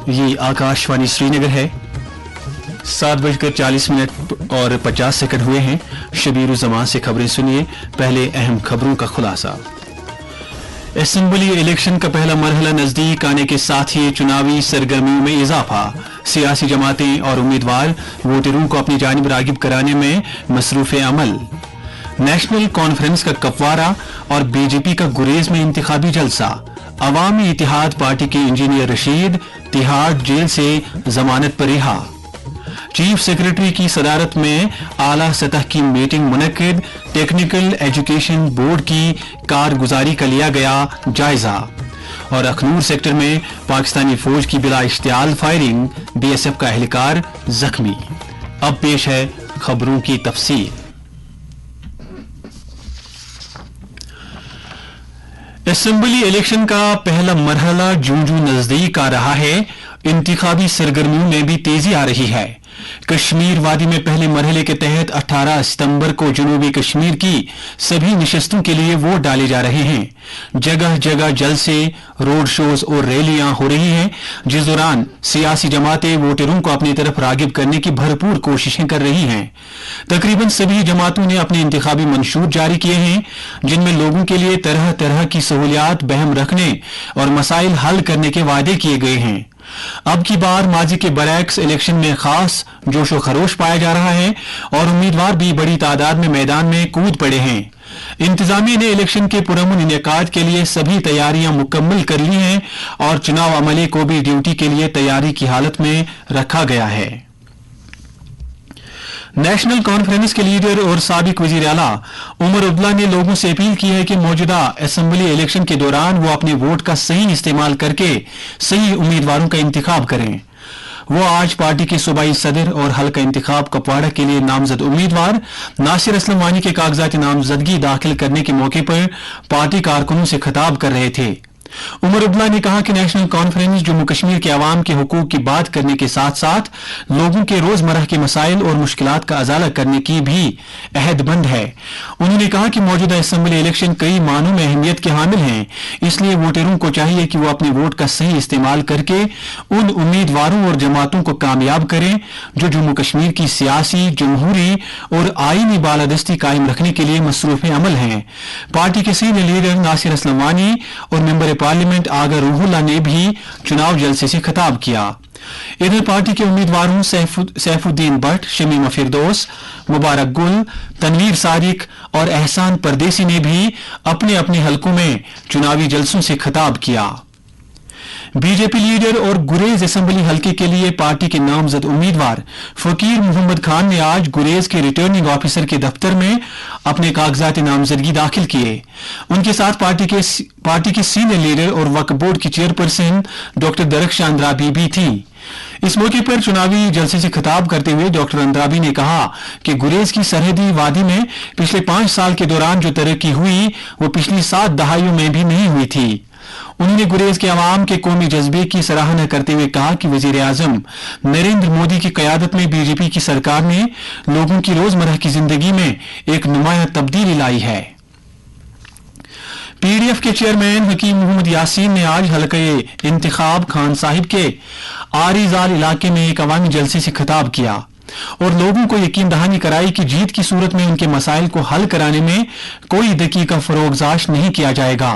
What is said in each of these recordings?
ये आकाशवाणी श्रीनगर है। 7:40 और 50 सेकंड हुए हैं। शबीर जमान से खबरें सुनिए। पहले अहम खबरों का खुलासा। असेंबली इलेक्शन का पहला मरहला नजदीक आने के साथ ही चुनावी सरगर्मियों में इजाफा। सियासी जमातें और उम्मीदवार वोटरों को अपनी जानिब रागिब कराने में मसरूफ अमल। नेशनल कॉन्फ्रेंस का कपवारा और बीजेपी का गुरेज में इंतखाबी जलसा। अवामी इतिहाद पार्टी के इंजीनियर रशीद तिहाड़ जेल से जमानत पर रिहा। चीफ सेक्रेटरी की सदारत में आला सतह की मीटिंग मुनक्किद। टेक्निकल एजुकेशन बोर्ड की कारगुजारी का लिया गया जायजा। और अखनूर सेक्टर में पाकिस्तानी फौज की बिला इश्तियाल फायरिंग, बीएसएफ का एहलकार जख्मी। अब पेश है खबरों की तफसील। असेंबली इलेक्शन का पहला मरहला जूं नजदीक आ रहा है। इंतखाबी सरगर्मियों में भी तेजी आ रही है। कश्मीर वादी में पहले मरहले के तहत 18 सितंबर को जनूबी कश्मीर की सभी निशस्तों के लिए वोट डाले जा रहे हैं। जगह जगह जलसे, रोड शोज और रैलियां हो रही हैं, जिस दौरान सियासी जमातें वोटरों को अपनी तरफ रागिब करने की भरपूर कोशिशें कर रही हैं। तकरीबन सभी जमातों ने अपने इंतखाबी मंशूर जारी किए हैं, जिनमें लोगों के लिए तरह तरह की सहूलियात बहम रखने और मसाइल हल करने के वादे किए गए हैं। अब की बार माजी के बरैक्स इलेक्शन में खास जोशो खरोश पाया जा रहा है और उम्मीदवार भी बड़ी तादाद में मैदान में कूद पड़े हैं। इंतजामिया ने इलेक्शन के पुरअमन इनेकाद के लिए सभी तैयारियां मुकम्मल कर ली हैं और चुनाव अमले को भी ड्यूटी के लिए तैयारी की हालत में रखा गया है। नेशनल कॉन्फ्रेंस के लीडर और साबिक वजीर आला उमर अब्दुल्ला ने लोगों से अपील की है कि मौजूदा असेंबली इलेक्शन के दौरान वो अपने वोट का सही इस्तेमाल करके सही उम्मीदवारों का इंतखाब करें। वो आज पार्टी के सूबाई सदर और हल्का इंतखाब कपवाड़ा के लिए नामजद उम्मीदवार नासिर असलम वानी के कागजाती नामजदगी दाखिल करने के मौके पर पार्टी कारकुनों से खिताब कर रहे थे। उमर अब्दुल्ला ने कहा कि नेशनल कॉन्फ्रेंस जम्मू कश्मीर के अवाम के हुकूक की बात करने के साथ साथ लोगों के रोजमर्रा के मसाइल और मुश्किलात का अजाला करने की भी अहदबंद है। उन्होंने कहा कि मौजूदा असेंबली इलेक्शन कई मानों में अहमियत के हामिल हैं, इसलिए वोटरों को चाहिए कि वो अपने वोट का सही इस्तेमाल करके उन उम्मीदवारों और जमातों को कामयाब करें जो जम्मू कश्मीर की सियासी, जमहूरी और आईनी बालादस्ती कायम रखने के लिए मसरूफ अमल हैं। पार्टी के सीनियर लीडर नासिर असलम वानी और मेंबर पार्लियामेंट आगा रूहुल्लाह ने भी चुनाव जलसे से खिताब किया। इधर पार्टी के उम्मीदवारों सैफुद्दीन भट्ट, शमीमा फिरदौस, मुबारक गुल, तनवीर सादिक और एहसान परदेसी ने भी अपने अपने हलकों में चुनावी जलसों से खिताब किया। बीजेपी लीडर और गुरेज असेंबली हलके के लिए पार्टी के नामजद उम्मीदवार फकीर मोहम्मद खान ने आज गुरेज के रिटर्निंग ऑफिसर के दफ्तर में अपने कागजात नामजदगी दाखिल किए। उनके साथ पार्टी के सीनियर लीडर और वक्फ बोर्ड की चेयरपर्सन डॉक्टर दरख्शां अंद्राबी भी थी। इस मौके पर चुनावी जलसे से खिताब करते हुए डॉक्टर अंद्राबी ने कहा कि गुरेज की सरहदी वादी में पिछले 5 साल के दौरान जो तरक्की हुई वो पिछली 7 दहाइयों में भी नहीं हुई थी। उन्होंने गुरेज के अवाम के कौमी जज्बे की सराहना करते हुए कहा कि वजीर आजम नरेंद्र मोदी की क़यादत में बीजेपी की सरकार ने लोगों की रोजमर्रा की जिंदगी में एक नुमायां तब्दीली लाई है। पीडीएफ के चेयरमैन हकीम मोहम्मद यासीन ने आज हल्के इंतखाब खान साहिब के आरीजाल इलाके में एक अवामी जलसे से खिताब किया और लोगों को यकीन दहानी कराई कि जीत की सूरत में उनके मसाइल को हल कराने में कोई दकीका फरोगजाश नहीं किया जाएगा।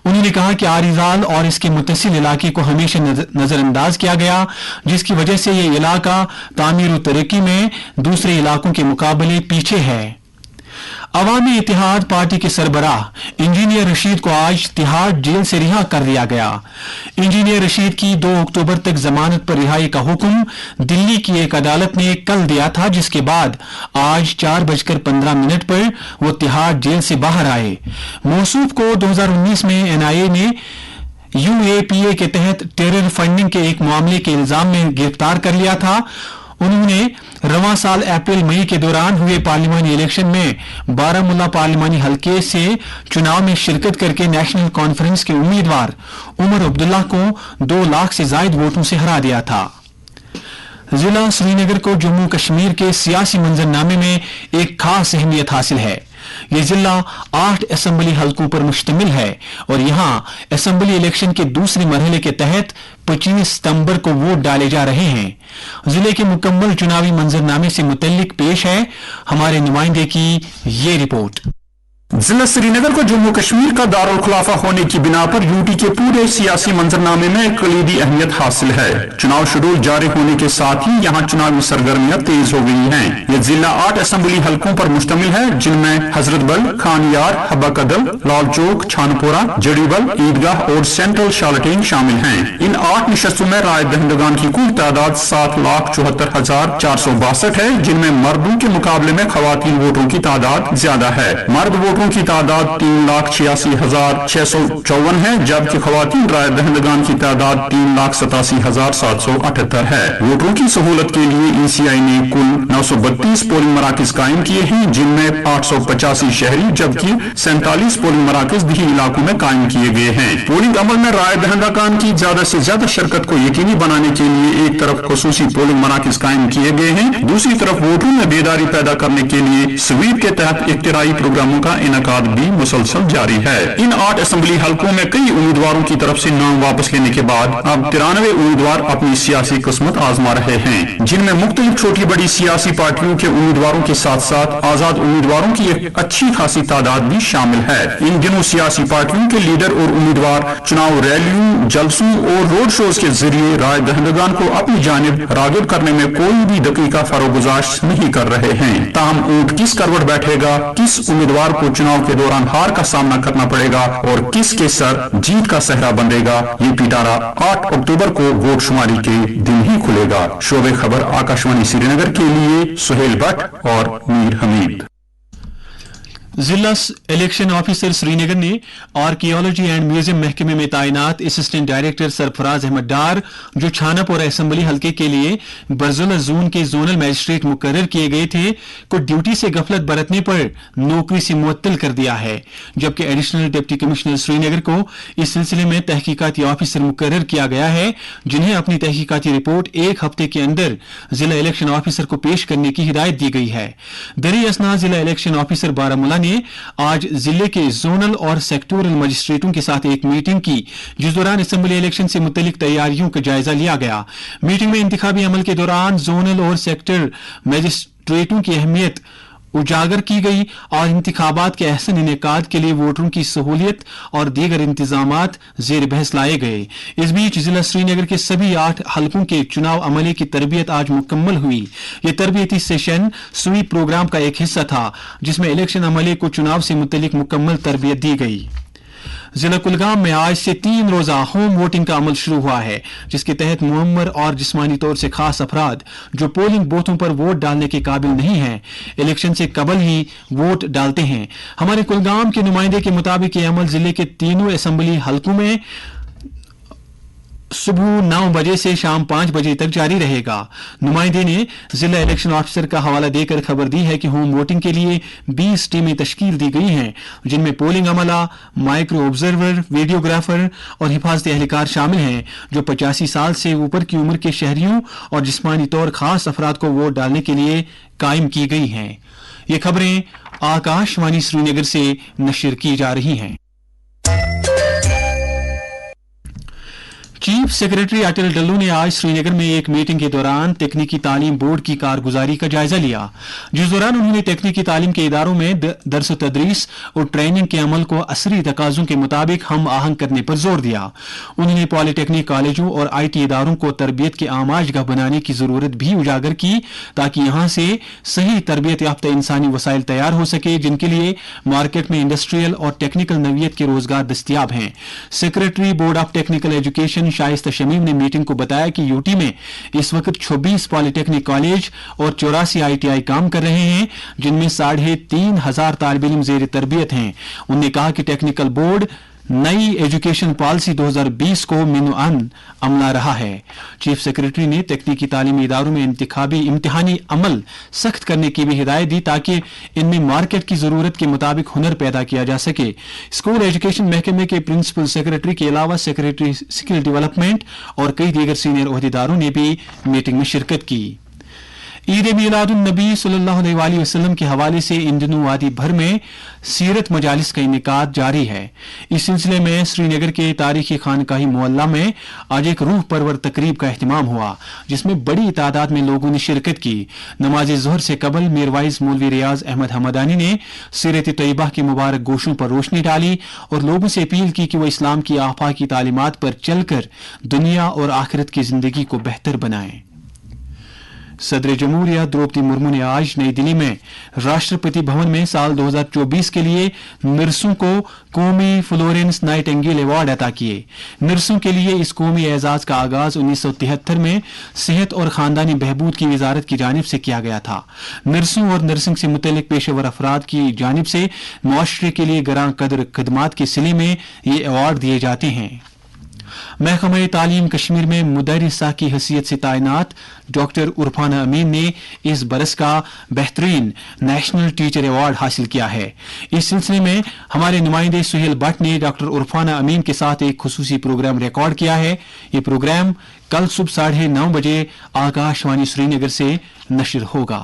उन्होंने कहा कि आरीजाल और इसके मुत्तसिल इलाके को हमेशा नजरअंदाज किया गया, जिसकी वजह से ये इलाका तामीर और तरक्की में दूसरे इलाकों के मुकाबले पीछे है। अवामी इतिहाद पार्टी के सरबराह इंजीनियर रशीद को आज तिहाड़ जेल से रिहा कर दिया गया। इंजीनियर रशीद की 2 अक्टूबर तक जमानत पर रिहाई का हुक्म दिल्ली की एक अदालत ने कल दिया था, जिसके बाद आज 4:15 पर वो तिहाड़ जेल से बाहर आए। मौसूफ को 2019 में एनआईए ने यूएपीए के तहत टेरर फंडिंग के एक मामले के इल्जाम में गिरफ्तार कर लिया था। उन्होंने रवां साल अप्रैल मई के दौरान हुए पार्लिमानी इलेक्शन में बारामूला पार्लिमानी हलके से चुनाव में शिरकत करके नेशनल कॉन्फ्रेंस के उम्मीदवार उमर अब्दुल्ला को 2 लाख से जायद वोटों से हरा दिया था। जिला श्रीनगर को जम्मू कश्मीर के सियासी मंजरनामे में एक खास अहमियत हासिल है। ये जिला 8 असेंबली हलकों पर मुश्तमिल है और यहाँ असेंबली इलेक्शन के दूसरे मरहले के तहत 25 सितंबर को वोट डाले जा रहे हैं। जिले के मुकम्मल चुनावी मंजरनामे से मुतल्लिक पेश है हमारे नुमाइंदे की ये रिपोर्ट। जिला श्रीनगर को जम्मू कश्मीर का दारुल खुलाफा होने की बिना पर यूटी के पूरे सियासी मंजरनामे में कलीदी अहमियत हासिल है। चुनाव शेड्यूल जारी होने के साथ ही यहाँ चुनावी सरगर्मियां तेज हो गई हैं। यह जिला 8 असेंबली हलकों पर मुश्तमिल है जिनमें हजरत बल, खान यार, हब्बा कदल, लाल चौक, छानपोरा, जड़ीबल, ईदगाह और सेंट्रल शालटेन शामिल हैं। इन 8 निशस्तों में राय दहिंदगान की कुल तादाद 7,74,462 है जिनमें मर्दों के मुकाबले में खवातीन वोटरों की तादाद ज्यादा है। मर्द वोटरों की तादाद 3,86,654 है जबकि खवातीन राय दहिंदगान की तादाद 3,87,778 है। वोटरों की सहूलत के लिए ईसीआई ने कुल 932 पोलिंग मराकज कायम किए हैं जिनमें 885 शहरी जबकि 47 पोलिंग मराकज दिही इलाकों में कायम किए गए हैं। पोलिंग अमल में राय दहिंदगान की ज्यादा से ज्यादा शिरकत को यकीनी बनाने के लिए एक तरफ खुसूसी पोलिंग मराकज कायम किए गए हैं, दूसरी तरफ वोटरों में बेदारी पैदा करने के लिए स्वीप के तहत इख्तिराई प्रोग्रामों का इनकाद भी मुसलसल जारी है। इन 8 असेंबली हलकों में कई उम्मीदवारों की तरफ से नाम वापस लेने के बाद अब 93 उम्मीदवार अपनी सियासी किस्मत आजमा रहे हैं जिनमें मुख्तलिफ छोटी बड़ी सियासी पार्टियों के उम्मीदवारों के साथ साथ आजाद उम्मीदवारों की एक अच्छी खासी तादाद भी शामिल है। इन दिनों सियासी पार्टियों के लीडर और उम्मीदवार चुनाव रैलियों, जलसों और रोड शोज के जरिए राय दहिंदगान को अपनी जानिब रागिब करने में कोई भी दकीका फरोगुजाश नहीं कर रहे हैं। ताहम ऊंट किस करवट बैठेगा, किस उम्मीदवार को चुनाव के दौरान हार का सामना करना पड़ेगा और किसके सर जीत का सहरा बंधेगा, ये पिटारा 8 अक्टूबर को वोट शुमारी के दिन ही खुलेगा। शोबे खबर आकाशवाणी श्रीनगर के लिए सुहेल भट्ट और मीर हमीद। जिला इलेक्शन ऑफिसर श्रीनगर ने आर्कियोलॉजी एंड म्यूजियम महकमे में तैनात असिस्टेंट डायरेक्टर सरफराज अहमद डार जो छानापुर असेंबली हलके के लिए बरजुला जोन के जोनल मजिस्ट्रेट मुकर्रर किए गए थे को ड्यूटी से गफलत बरतने पर नौकरी से मुअत्तल कर दिया है जबकि एडिशनल डिप्टी कमिश्नर श्रीनगर को इस सिलसिले में तहकीकाती ऑफिसर मुकर्रर किया गया है जिन्हें अपनी तहकीकाती रिपोर्ट 1 हफ्ते के अंदर जिला इलेक्शन ऑफिसर को पेश करने की हिदायत दी गई है। दरी असना जिला इलेक्शन ऑफिसर बारामूला ने आज जिले के जोनल और सेक्टोरल मजिस्ट्रेटों के साथ एक मीटिंग की जिस दौरान असेंबली इलेक्शन से मुतल्लिक तैयारियों का जायजा लिया गया। मीटिंग में इंतखाबी अमल के दौरान जोनल और सेक्टर मजिस्ट्रेटों की अहमियत उजागर की गई और इंतखाबात के अहसन इनेकाद के लिए वोटरों की सहूलियत और दीगर इंतजामात जेर बहस लाए गए। इस बीच जिला श्रीनगर के सभी 8 हलकों के चुनाव अमले की तरबियत आज मुकम्मल हुई। यह तरबियती सेशन स्वीप प्रोग्राम का एक हिस्सा था जिसमें इलेक्शन अमले को चुनाव से मुतल्लिक मुकम्मल तरबियत दी गई। जिला कुलगाम में आज से 3 रोजा होम वोटिंग का अमल शुरू हुआ है जिसके तहत मुअम्मर और जिस्मानी तौर से खास अफराद जो पोलिंग बूथों पर वोट डालने के काबिल नहीं हैं इलेक्शन से कबल ही वोट डालते हैं। हमारे कुलगाम के नुमाइंदे के मुताबिक ये अमल जिले के तीनों असेंबली हलकों में सुबह 9 बजे से शाम 5 बजे तक जारी रहेगा। नुमाइंदे ने जिला इलेक्शन ऑफिसर का हवाला देकर खबर दी है कि होम वोटिंग के लिए 20 टीमें तश्कील दी गई हैं जिनमें पोलिंग अमला, माइक्रो ऑब्जर्वर, वीडियोग्राफर और हिफाजती एहलकार शामिल हैं जो 85 साल से ऊपर की उम्र के शहरियों और जिस्मानी तौर खास अफराद को वोट डालने के लिए कायम की गई हैं। ये खबरें आकाशवाणी श्रीनगर से नशर की जा रही हैं। चीफ सेक्रेटरी अटल डल्लू ने आज श्रीनगर में एक मीटिंग के दौरान तकनीकी तालीम बोर्ड की कारगुजारी का जायजा लिया जिस दौरान उन्होंने तकनीकी तालीम के इदारों में दर्स तदरीस और ट्रेनिंग के अमल को असरी तकाजों के मुताबिक हम आहंग करने पर जोर दिया। उन्होंने पॉलिटेक्निक कॉलेजों और IT इदारों को तरबियत के आमाजगाह बनाने की जरूरत भी उजागर की ताकि यहां से सही तरबियत याफ्ता इंसानी वसाइल तैयार हो सके जिनके लिए मार्केट में इंडस्ट्रियल और टेक्निकल नवियत के रोजगार दस्तियाब हैं। Secretary board of technical education Shaista Shamim ने मीटिंग को बताया कि यूटी में इस वक्त 26 पॉलिटेक्निक कॉलेज और 84 ITI काम कर रहे हैं जिनमें 3,500 तालिब इल्म जेर तरबियत हैं। उन्होंने कहा कि टेक्निकल बोर्ड नई एजुकेशन पॉलिसी 2020 को मिनुअन अमला रहा है। चीफ सेक्रेटरी ने तकनीकी तालीमी इदारों में इम्तिहानी अमल सख्त करने की भी हिदायत दी ताकि इनमें मार्केट की जरूरत के मुताबिक हुनर पैदा किया जा सके। स्कूल एजुकेशन महकमे के प्रिंसिपल सेक्रेटरी के अलावा सेक्रेटरी स्किल डेवलपमेंट और कई दीगर सीनियर ओहदेदारों ने भी मीटिंग में शिरकत की। ईद मिलादुन नबी सल्लल्लाहु अलैहि वसल्लम के हवाले से इन दिनों वादी भर में सीरत मजालिस का इनेकाद जारी है। इस सिलसिले में श्रीनगर के तारीखी खानकाही मोहल्ला में आज एक रूह परवर तकरीब का एहतमाम हुआ, जिसमें बड़ी तादाद में लोगों ने शिरकत की। नमाज ज़ोहर से कबल मीरवाइज मौलवी रियाज अहमद हमदानी ने सीरत तैयबा के मुबारक गोशों पर रोशनी डाली और लोगों से अपील की कि वह इस्लाम की आफाकी तालीमात पर चलकर दुनिया और आखिरत की जिंदगी को बेहतर बनाएं। सदर जमहूरिया द्रौपदी मुर्मू ने आज नई दिल्ली में राष्ट्रपति भवन में साल 2024 के लिए नर्सों को कौमी फ्लोरेंस नाइटिंगेल अवार्ड अता किए। नर्सों के लिए इस कौमी एजाज का आगाज 1973 में सेहत और खानदानी बहबूद की वजारत की जानिब से किया गया था। नर्सों और नर्सिंग से मुतल्लिक पेशेवर अफराद की जानिब से मुआशरे के लिए गरां कदर खदमात के सिले में ये अवार्ड दिए जाते हैं। महकमा तालीम कश्मीर में मुदर्रिसा की हैसियत से तैनात डॉक्टर उरफाना अमीन ने इस बरस का बेहतरीन नेशनल टीचर अवार्ड हासिल किया है। इस सिलसिले में हमारे नुमाइंदे सुहेल भट्ट ने डॉक्टर उरफाना अमीन के साथ एक खुसूसी प्रोग्राम रिकॉर्ड किया है। ये प्रोग्राम कल सुबह 9:30 बजे आकाशवाणी श्रीनगर से नशर होगा।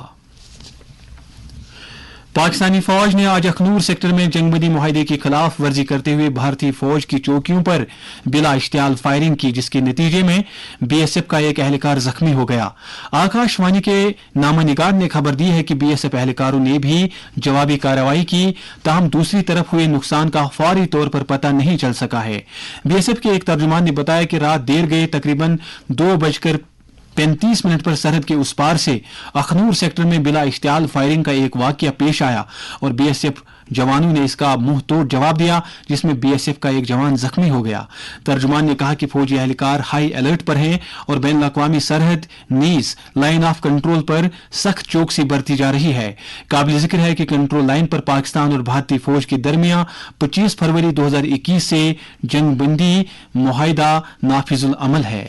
पाकिस्तानी फौज ने आज अखनूर सेक्टर में जंगबंदी मुआहदे की खिलाफ वर्जी करते हुए भारतीय फौज की चौकियों पर बिला इश्तियाल फायरिंग की, जिसके नतीजे में बीएसएफ का एक एहलकार जख्मी हो गया। आकाशवाणी के नामा निगार ने खबर दी है कि बीएसएफ एहलकारों ने भी जवाबी कार्रवाई की, ताहम दूसरी तरफ हुए नुकसान का फौरी तौर पर पता नहीं चल सका है। बीएसएफ के एक तर्जुमान ने बताया कि रात देर गए तकरीबन 2:35 पर सरहद के उस पार से अखनूर सेक्टर में बिला इश्तियाल फायरिंग का एक वाकया पेश आया और बीएसएफ जवानों ने इसका मुंह तोड़ जवाब दिया, जिसमें बीएसएफ का एक जवान जख्मी हो गया। तर्जुमान ने कहा कि फौजी एहलकार हाई अलर्ट पर हैं और बैनुल अक़वामी सरहद नीस लाइन ऑफ कंट्रोल पर सख्त चौकसी बरती जा रही है। काबिल जिक्र है कि कंट्रोल लाइन पर पाकिस्तान और भारतीय फौज के दरमियान 25 फरवरी 2021 से जंगबंदी मुआहिदा नाफिजुल अमल है।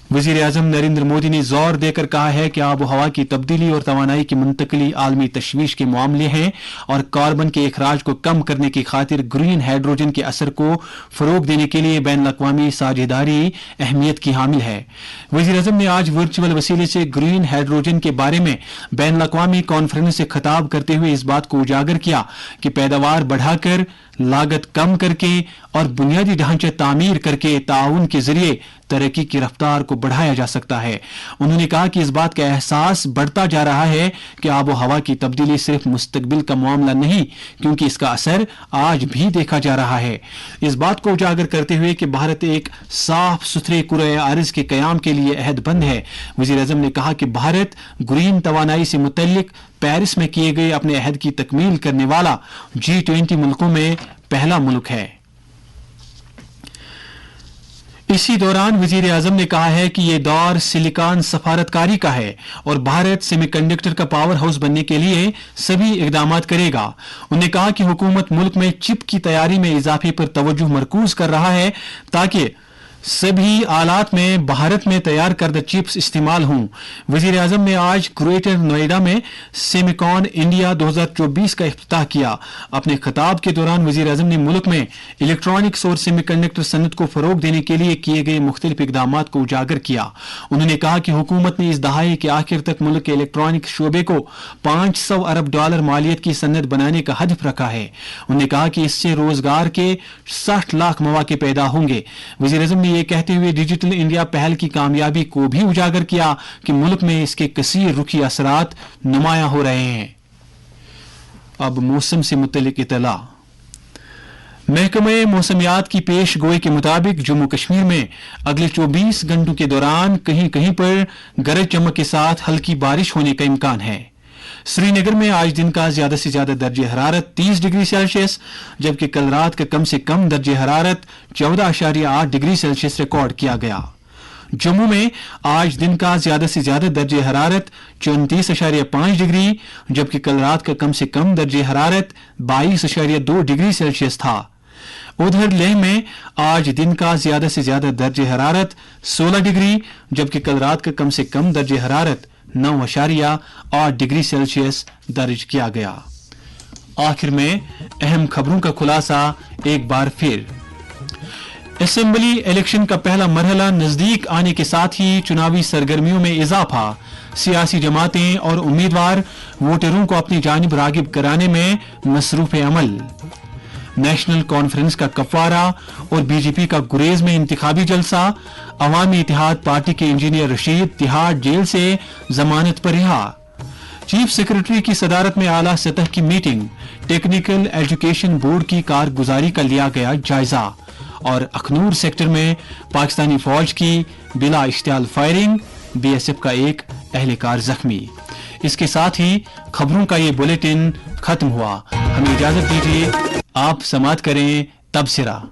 वजीर आजम नरेंद्र मोदी ने जोर देकर कहा है कि आब हवा की तब्दीली और तवानाई की मुंतकली आलमी तशवीश के मामले हैं और कार्बन के अखराज को कम करने की खातिर ग्रीन हाइड्रोजन के असर को फरोग देने के लिए बैनुल अक़वामी साझेदारी अहमियत की हामिल है। वजीर आजम ने आज वर्चुअल वसीले से ग्रीन हाइड्रोजन के बारे में बैनुल अक़वामी कॉन्फ्रेंस से खिताब करते हुए इस बात को उजागर किया कि पैदावार बढ़ाकर, लागत कम करके और बुनियादी ढांचे तामीर करके ताउन के जरिए तरक्की की रफ्तार को बढ़ाया जा सकता है। उन्होंने कहा कि इस बात का एहसास बढ़ता जा रहा है कि आबो हवा की तब्दीली सिर्फ मुस्तकबिल का मामला नहीं, क्योंकि इसका असर आज भी देखा जा रहा है। इस बात को उजागर करते हुए कि भारत एक साफ सुथरे कुरे अर्ज के कयाम के लिए अहदबंद है, वजीर आजम ने कहा कि भारत ग्रीन तवानाई से मुतल्लिक पेरिस में किए गए अपने अहद की तकमील करने वाला G20 मुल्कों में पहला मुल्क है। इसी दौरान वजीर आजम ने कहा है कि यह दौर सिलिकॉन सफारतकारी का है और भारत सेमीकंडक्टर का पावर हाउस बनने के लिए सभी इकदाम करेगा। उन्होंने कहा कि हुकूमत मुल्क में चिप की तैयारी में इजाफे पर तवज्जो मरकूज कर रहा है ताकि सभी आलात में भारत में तैयार करदा चिप्स इस्तेमाल हों। वजीर आजम ने आज ग्रेटर नोएडा में सेमिकॉन इंडिया 2024 का इफ्तिताह किया। अपने खिताब के दौरान वजीर आजम ने मुल्क में इलेक्ट्रॉनिक्स और सेमीकंडक्टर सनत को फरोग देने के लिए किए गए मुख्तलिफ इकदाम को उजागर किया। उन्होंने कहा कि हुकूमत ने इस दहाई के आखिर तक मुल्क के इलेक्ट्रॉनिक शोबे को $500 अरब मालियत की सनत बनाने का हदफ रखा है। उन्होंने कहा कि इससे रोजगार के 60 लाख मौके पैदा होंगे। वजीर आजम ने ये कहते हुए डिजिटल इंडिया पहल की कामयाबी को भी उजागर किया कि मुल्क में इसके कसीर रुखी असरात नुमाया हो रहे हैं। अब मौसम से मुतल्लिक इतला। महकमे मौसमियात की पेश गोई के मुताबिक जम्मू कश्मीर में अगले 24 घंटों के दौरान कहीं कहीं पर गरज चमक के साथ हल्की बारिश होने का इम्कान है। श्रीनगर में आज दिन का ज्यादा से ज्यादा दर्जे हरारत 30 डिग्री सेल्सियस, जबकि कल रात का कम से कम दर्जे हरारत 14.8 डिग्री सेल्सियस रिकॉर्ड किया गया। जम्मू में आज दिन का ज्यादा से ज्यादा दर्जे हरारत 34.5 डिग्री, जबकि कल रात का कम से कम दर्जे हरारत 22.2 डिग्री सेल्सियस था। उधर लेह में आज दिन का ज्यादा से ज्यादा दर्जे हरारत 16 डिग्री, जबकि कल रात का कम से कम दर्जे हरारत 9.8 डिग्री सेल्सियस दर्ज किया गया। आखिर में अहम खबरों का खुलासा एक बार फिर। असेंबली इलेक्शन का पहला मरहला नजदीक आने के साथ ही चुनावी सरगर्मियों में इजाफा। सियासी जमातें और उम्मीदवार वोटरों को अपनी जानिब रागिब कराने में मसरूफ अमल। नेशनल कॉन्फ्रेंस का कफवारा और बीजेपी का गुरेज में इंतखाबी जलसा। अवामी इत्तेहाद पार्टी के इंजीनियर रशीद तिहाड़ जेल से जमानत पर रिहा। चीफ सेक्रेटरी की सदारत में आला सतह की मीटिंग। टेक्निकल एजुकेशन बोर्ड की कारगुजारी का लिया गया जायजा। और अखनूर सेक्टर में पाकिस्तानी फौज की बिला इश्तियाल फायरिंग, बीएसएफ का एक एहलकार जख्मी। इसके साथ ही खबरों का ये बुलेटिन खत्म हुआ। हमें इजाजत दीजिए, आप समाअत करें तबसरा।